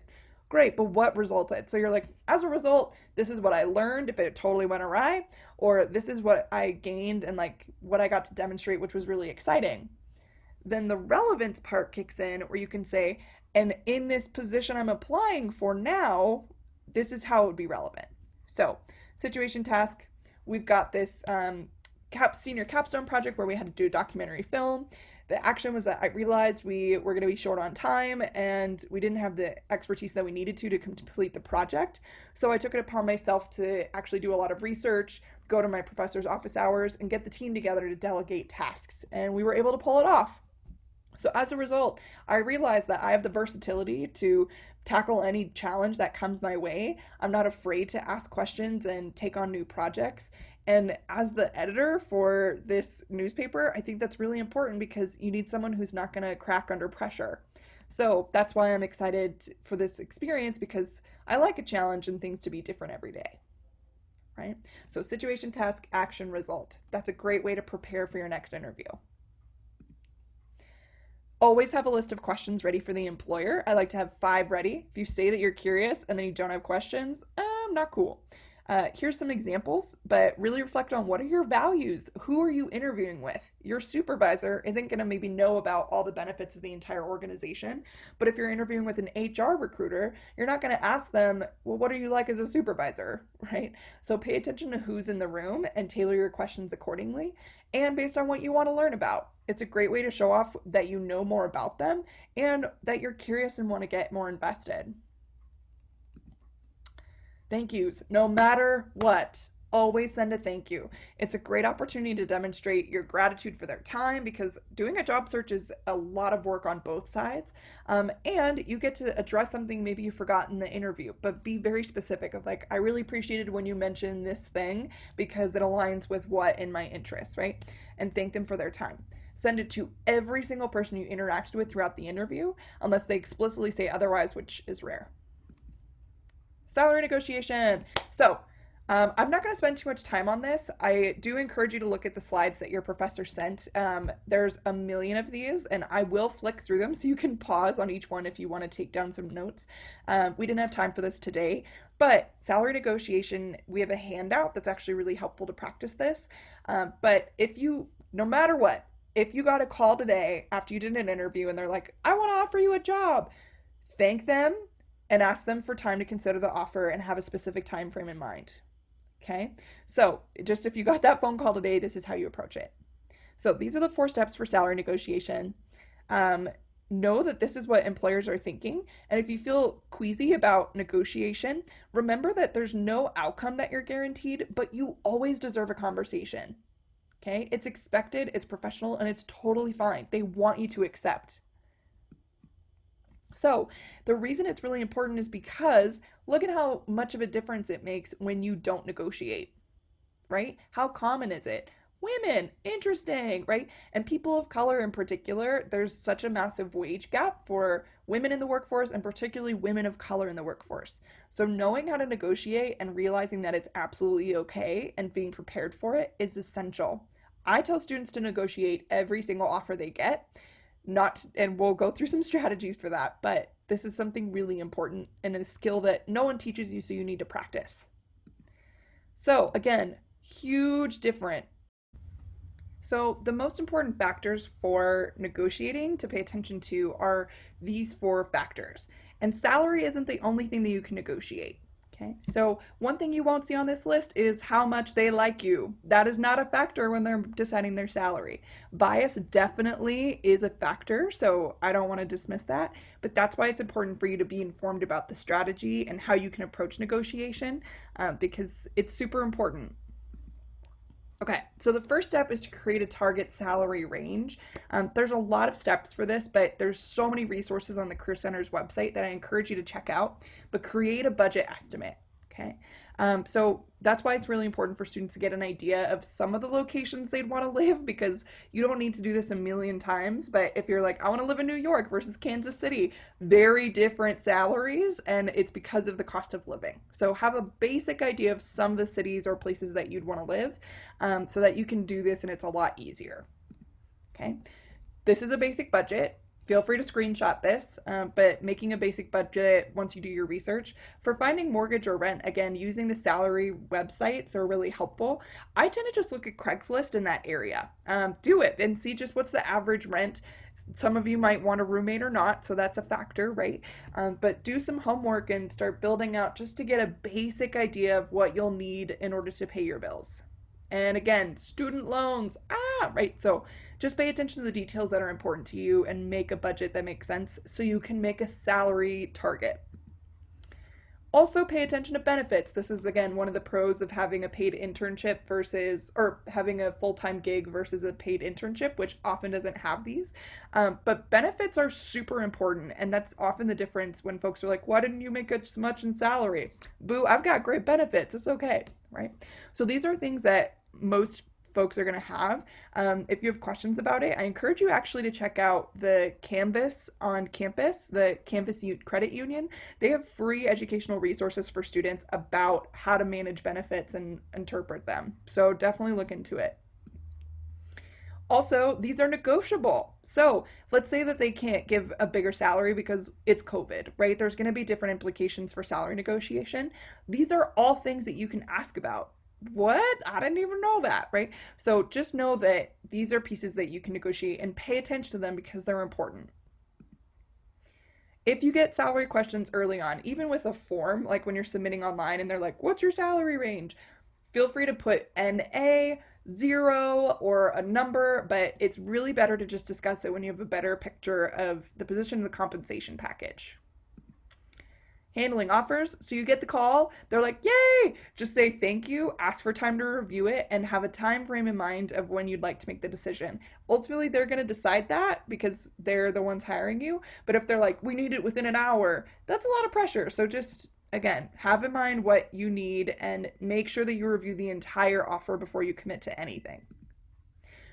Great, but what resulted? So you're like, as a result, this is what I learned if it totally went awry, or this is what I gained and like what I got to demonstrate, which was really exciting. Then the relevance part kicks in where you can say, and in this position I'm applying for now, this is how it would be relevant. So situation task, we've got this senior capstone project where we had to do a documentary film. The action was that I realized we were going to be short on time and we didn't have the expertise that we needed to complete the project. So I took it upon myself to actually do a lot of research, go to my professor's office hours, and get the team together to delegate tasks. And we were able to pull it off. So as a result, I realized that I have the versatility to tackle any challenge that comes my way. I'm not afraid to ask questions and take on new projects. And as the editor for this newspaper, I think that's really important because you need someone who's not going to crack under pressure. So that's why I'm excited for this experience, because I like a challenge and things to be different every day, right? So situation, task, action, result. That's a great way to prepare for your next interview. Always have a list of questions ready for the employer. I like to have 5 ready. If you say that you're curious and then you don't have questions, not cool. Here's some examples, but really reflect on what are your values? Who are you interviewing with? Your supervisor isn't going to maybe know about all the benefits of the entire organization, but if you're interviewing with an HR recruiter, you're not going to ask them, well, what are you like as a supervisor, right? So pay attention to who's in the room and tailor your questions accordingly and based on what you want to learn about. It's a great way to show off that you know more about them and that you're curious and want to get more invested. Thank yous, no matter what, always send a thank you. It's a great opportunity to demonstrate your gratitude for their time because doing a job search is a lot of work on both sides. And you get to address something maybe you forgot in the interview, but be very specific of like, I really appreciated when you mentioned this thing because it aligns with what in my interests, right? And thank them for their time. Send it to every single person you interacted with throughout the interview, unless they explicitly say otherwise, which is rare. Salary negotiation. So I'm not going to spend too much time on this. I do encourage you to look at the slides that your professor sent. There's a million of these, and I will flick through them so you can pause on each one if you want to take down some notes. We didn't have time for this today, but salary negotiation, we have a handout that's actually really helpful to practice this. But if you, no matter what, if you got a call today after you did an interview and they're like, I want to offer you a job, thank them and ask them for time to consider the offer and have a specific time frame in mind. Okay, so just if you got that phone call today, this is how you approach it. So these are the 4 steps for salary negotiation. Know that this is what employers are thinking. And if you feel queasy about negotiation, remember that there's no outcome that you're guaranteed, but you always deserve a conversation. Okay, it's expected, it's professional, and it's totally fine. They want you to accept. So the reason it's really important is because look at how much of a difference it makes when you don't negotiate, right? How common is it? Women, interesting, right? And people of color in particular, there's such a massive wage gap for women in the workforce and particularly women of color in the workforce. So knowing how to negotiate and realizing that it's absolutely okay and being prepared for it is essential. I tell students to negotiate every single offer they get. And we'll go through some strategies for that, but this is something really important and a skill that no one teaches you, so you need to practice. So again, huge difference. So the most important factors for negotiating to pay attention to are these 4 factors. And salary isn't the only thing that you can negotiate. Okay, so one thing you won't see on this list is how much they like you. That is not a factor when they're deciding their salary. Bias definitely is a factor, so I don't want to dismiss that, but that's why it's important for you to be informed about the strategy and how you can approach negotiation because it's super important. Okay, so the first step is to create a target salary range. There's a lot of steps for this, but there's so many resources on the Career Center's website that I encourage you to check out, but create a budget estimate, okay? So that's why it's really important for students to get an idea of some of the locations they'd want to live, because you don't need to do this a million times. But if you're like, I want to live in New York versus Kansas City, very different salaries, and it's because of the cost of living. So have a basic idea of some of the cities or places that you'd want to live, so that you can do this and it's a lot easier. Okay, this is a basic budget. Feel free to screenshot this, but making a basic budget once you do your research. For finding mortgage or rent, again, using the salary websites are really helpful. I tend to just look at Craigslist in that area. Do it and see just what's the average rent. Some of you might want a roommate or not, so that's a factor, right? But do some homework and start building out just to get a basic idea of what you'll need in order to pay your bills. And again, student loans, right? So just pay attention to the details that are important to you and make a budget that makes sense so you can make a salary target. Also pay attention to benefits. This is, again, one of the pros of having a paid internship versus, or having a full-time gig versus a paid internship, which often doesn't have these. But benefits are super important, and that's often the difference when folks are like, why didn't you make as much in salary? Boo, I've got great benefits. It's okay, right? So these are things that most folks are going to have. If you have questions about it, I encourage you actually to check out the Canvas on campus, the Campus Credit Union. They have free educational resources for students about how to manage benefits and interpret them. So definitely look into it. Also, these are negotiable. So let's say that they can't give a bigger salary because it's COVID, right? There's going to be different implications for salary negotiation. These are all things that you can ask about. What? I didn't even know that, right? So just know that these are pieces that you can negotiate and pay attention to them because they're important. If you get salary questions early on, even with a form, like when you're submitting online and they're like, what's your salary range? Feel free to put NA, 0, or a number, but it's really better to just discuss it when you have a better picture of the position of the compensation package. Handling offers. So you get the call, they're like, yay! Just say thank you, ask for time to review it, and have a time frame in mind of when you'd like to make the decision. Ultimately, they're going to decide that because they're the ones hiring you. But if they're like, we need it within an hour, that's a lot of pressure. So just, again, have in mind what you need and make sure that you review the entire offer before you commit to anything.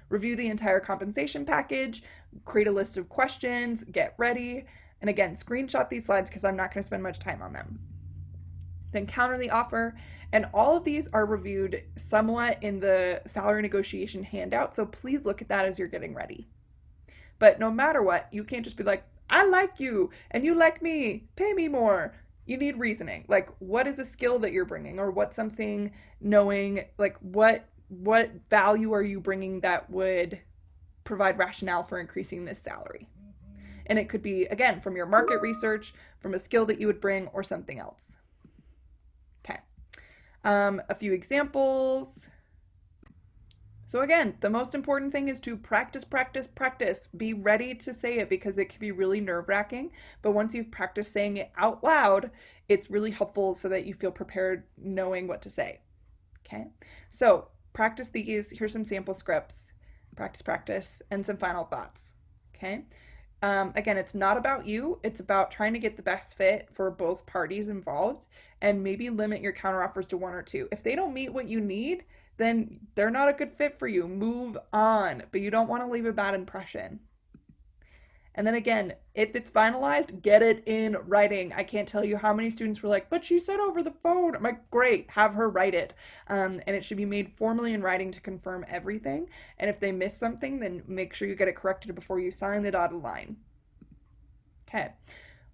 Review the entire compensation package, create a list of questions, get ready. And again, screenshot these slides because I'm not going to spend much time on them. Then counter the offer. And all of these are reviewed somewhat in the salary negotiation handout. So please look at that as you're getting ready. But no matter what, you can't just be like, I like you and you like me, pay me more. You need reasoning. Like, what is a skill that you're bringing, or what's something knowing, like what value are you bringing that would provide rationale for increasing this salary? And it could be, again, from your market research, from a skill that you would bring, or something else. Okay. A few examples. So again, the most important thing is to practice, practice, practice. Be ready to say it because it can be really nerve-wracking. But once you've practiced saying it out loud, it's really helpful so that you feel prepared knowing what to say. Okay. So practice these. Here's some sample scripts. Practice, practice, and some final thoughts. Okay. Again, it's not about you. It's about trying to get the best fit for both parties involved, and maybe limit your counteroffers to 1 or 2. If they don't meet what you need, then they're not a good fit for you. Move on, but you don't want to leave a bad impression. And then again, if it's finalized, get it in writing. I can't tell you how many students were like, but she said over the phone. I'm like, great, have her write it. And it should be made formally in writing to confirm everything. And if they miss something, then make sure you get it corrected before you sign the dotted line. Okay.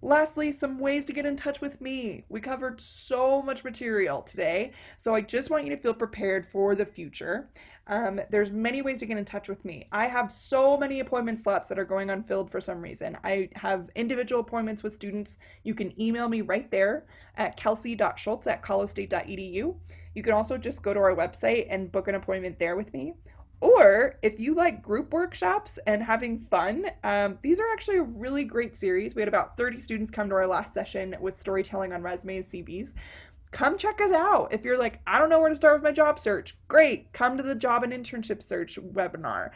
Lastly, some ways to get in touch with me. We covered so much material today, so I just want you to feel prepared for the future. There's many ways to get in touch with me. I have so many appointment slots that are going unfilled for some reason. I have individual appointments with students. You can email me right there at kelsey.schultz@colostate.edu. You can also just go to our website and book an appointment there with me. Or if you like group workshops and having fun, these are actually a really great series. We had about 30 students come to our last session with storytelling on resumes, CVs. Come check us out. If you're like, I don't know where to start with my job search, great. Come to the job and internship search webinar.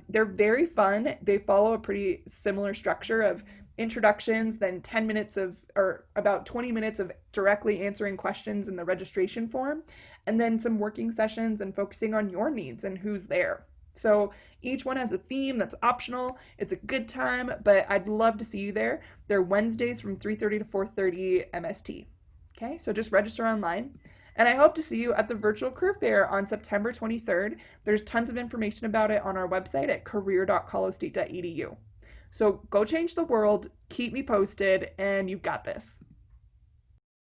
They're very fun. They follow a pretty similar structure of introductions, then 10 minutes of, or about 20 minutes of directly answering questions in the registration form, and then some working sessions and focusing on your needs and who's there. So each one has a theme that's optional. It's a good time, but I'd love to see you there. They're Wednesdays from 3:30 to 4:30 MST. Okay, so just register online. And I hope to see you at the virtual career fair on September 23rd. There's tons of information about it on our website at career.colostate.edu. So go change the world, keep me posted, and you've got this.